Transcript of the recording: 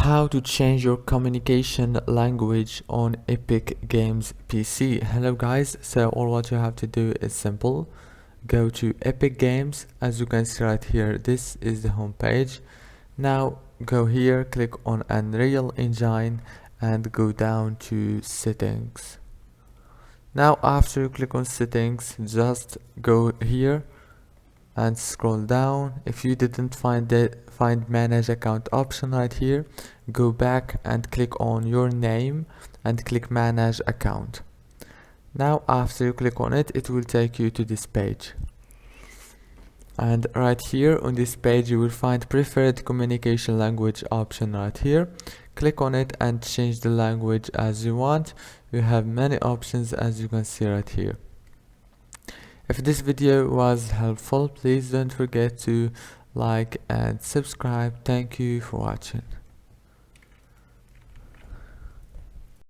How to change your communication language on Epic Games PC. Hello guys, so all what you have to do is simple. Go to Epic Games. As you can see right here, this is the home page. Now go here, click on Unreal Engine and go down to settings. Now after you click on settings, just go here and scroll down. If you didn't find manage account option right here, go back and click on your name and click manage account. Now after you click on it, it will take you to this page, and right here on this page you will find preferred communication language option right here. Click on it and change the language as you want. You have many options as you can see right here. If this video was helpful, please don't forget to like and subscribe. Thank you for watching.